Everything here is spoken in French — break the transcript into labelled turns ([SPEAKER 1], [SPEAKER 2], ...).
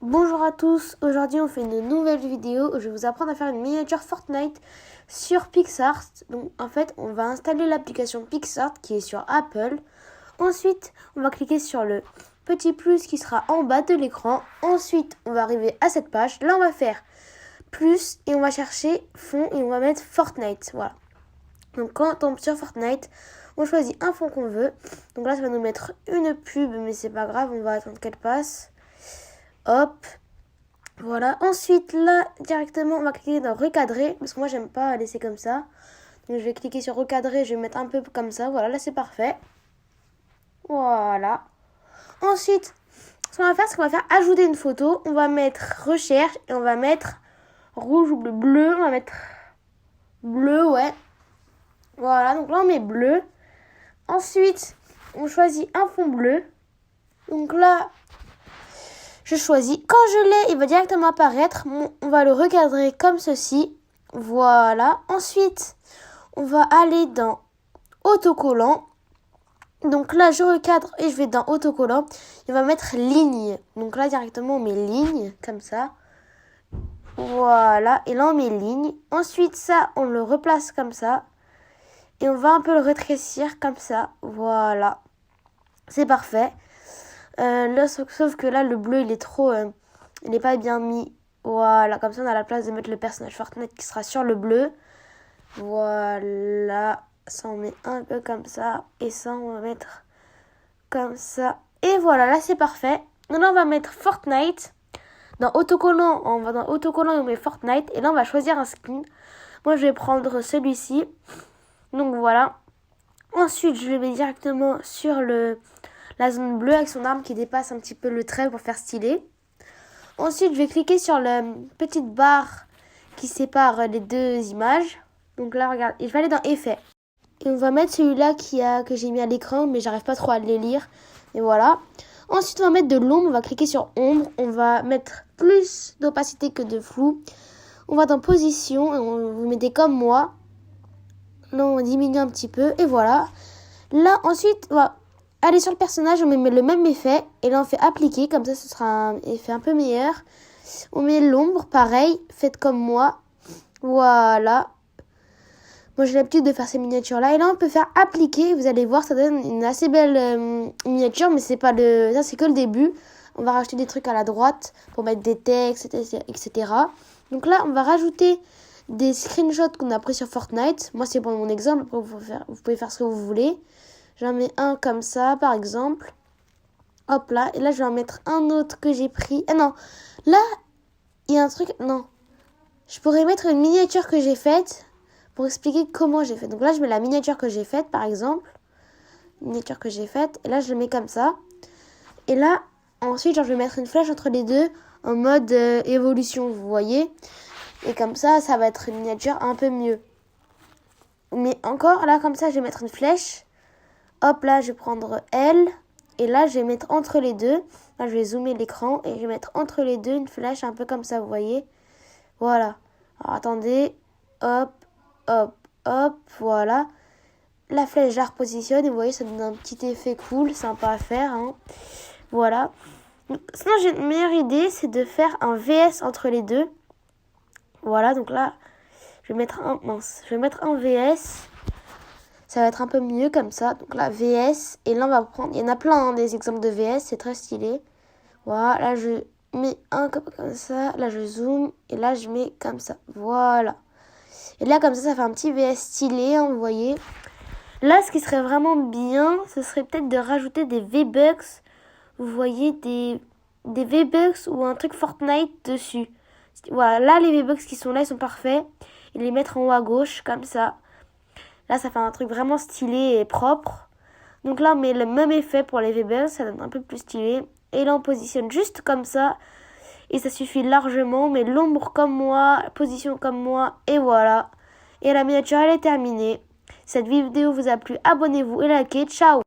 [SPEAKER 1] Bonjour à tous, aujourd'hui on fait une nouvelle vidéo où je vais vous apprendre à faire une miniature Fortnite sur PixArt. Donc en fait on va installer l'application PixArt qui est sur Apple. Ensuite on va cliquer sur le petit plus qui sera en bas de l'écran. Ensuite on va arriver à cette page, là on va faire plus et on va chercher fond et on va mettre Fortnite, voilà. Donc quand on tombe sur Fortnite, on choisit un fond qu'on veut. Donc là ça va nous mettre une pub mais c'est pas grave, on va attendre qu'elle passe. Hop, voilà. Ensuite, là, directement, on va cliquer dans recadrer. Parce que moi, j'aime pas laisser comme ça. Donc, je vais cliquer sur recadrer. Je vais mettre un peu comme ça. Voilà, là, c'est parfait. Voilà. Ensuite, ce qu'on va faire, c'est qu'on va faire ajouter une photo. On va mettre recherche et on va mettre rouge ou bleu. On va mettre bleu, ouais. Voilà, donc là, on met bleu. Ensuite, on choisit un fond bleu. Donc là, je choisis. Quand je l'ai, il va directement apparaître. On va le recadrer comme ceci. Voilà. Ensuite, on va aller dans autocollant. Donc là, je recadre et je vais dans autocollant. Il va mettre ligne. Donc là, directement, on met ligne comme ça. Voilà. Et là, on met ligne. Ensuite, ça, on le replace comme ça. Et on va un peu le rétrécir comme ça. Voilà. C'est parfait. Là, sauf que là, le bleu, il est trop... il n'est pas bien mis. Voilà, comme ça, on a la place de mettre le personnage Fortnite qui sera sur le bleu. Voilà, ça, on met un peu comme ça. Et ça, on va mettre comme ça. Et voilà, là, c'est parfait. Maintenant, on va mettre Fortnite. Dans autocollant, on va dans autocollant et on met Fortnite. Et là, on va choisir un skin. Moi, je vais prendre celui-ci. Donc, voilà. Ensuite, je vais mettre directement sur la zone bleue avec son arme qui dépasse un petit peu le trait pour faire stylé. Ensuite, je vais cliquer sur la petite barre qui sépare les deux images. Donc là, regarde, et je vais aller dans effets. Et on va mettre celui-là que j'ai mis à l'écran, mais j'arrive pas trop à les lire. Et voilà. Ensuite, on va mettre de l'ombre. On va cliquer sur ombre. On va mettre plus d'opacité que de flou. On va dans position et vous mettez comme moi. Là, on diminue un petit peu. Et voilà. Là, ensuite, on va aller sur le personnage, on met le même effet. Et là, on fait appliquer. Comme ça, ce sera un effet un peu meilleur. On met l'ombre, pareil. Faites comme moi. Voilà. Moi, j'ai l'habitude de faire ces miniatures-là. Et là, on peut faire appliquer. Vous allez voir, ça donne une assez belle miniature. Mais c'est pas ça, c'est que le début. On va rajouter des trucs à la droite pour mettre des textes, etc. Donc là, on va rajouter des screenshots qu'on a pris sur Fortnite. Moi, c'est pour mon exemple. Après, vous pouvez faire ce que vous voulez. J'en mets un comme ça, par exemple. Hop là. Et là, je vais en mettre un autre que j'ai pris. Ah non. Là, il y a un truc... Non. Je pourrais mettre une miniature que j'ai faite pour expliquer comment j'ai fait. Donc là, je mets la miniature que j'ai faite, par exemple. Miniature que j'ai faite. Et là, je le mets comme ça. Et là, ensuite, genre, je vais mettre une flèche entre les deux en mode évolution, vous voyez. Et comme ça, ça va être une miniature un peu mieux. Mais encore, là, comme ça, je vais mettre une flèche. Hop, là, je vais prendre L. Et là, je vais mettre entre les deux. Là, je vais zoomer l'écran. Et je vais mettre entre les deux une flèche un peu comme ça, vous voyez. Voilà. Alors, attendez. Hop, hop, hop. Voilà. La flèche, je la repositionne. Et vous voyez, ça donne un petit effet cool, sympa à faire. Hein. Voilà. Sinon, j'ai une meilleure idée. C'est de faire un VS entre les deux. Voilà. Donc là, je vais mettre un VS. Ça va être un peu mieux comme ça. Donc là, VS. Et là, on va prendre... Il y en a plein, hein, des exemples de VS. C'est très stylé. Voilà. Là, je mets un comme ça. Là, je zoome. Et là, je mets comme ça. Voilà. Et là, comme ça fait un petit VS stylé, hein, vous voyez. Là, ce qui serait vraiment bien, ce serait peut-être de rajouter des V-Bucks. Vous voyez, des V-Bucks ou un truc Fortnite dessus. Voilà. Là, les V-Bucks qui sont là, ils sont parfaits. Et les mettre en haut à gauche, comme ça. Là, ça fait un truc vraiment stylé et propre. Donc là, on met le même effet pour les V-Bucks. Ça donne un peu plus stylé. Et là, on positionne juste comme ça. Et ça suffit largement. On met l'ombre comme moi, position comme moi. Et voilà. Et la miniature, elle est terminée. Si cette vidéo vous a plu, abonnez-vous et likez. Ciao!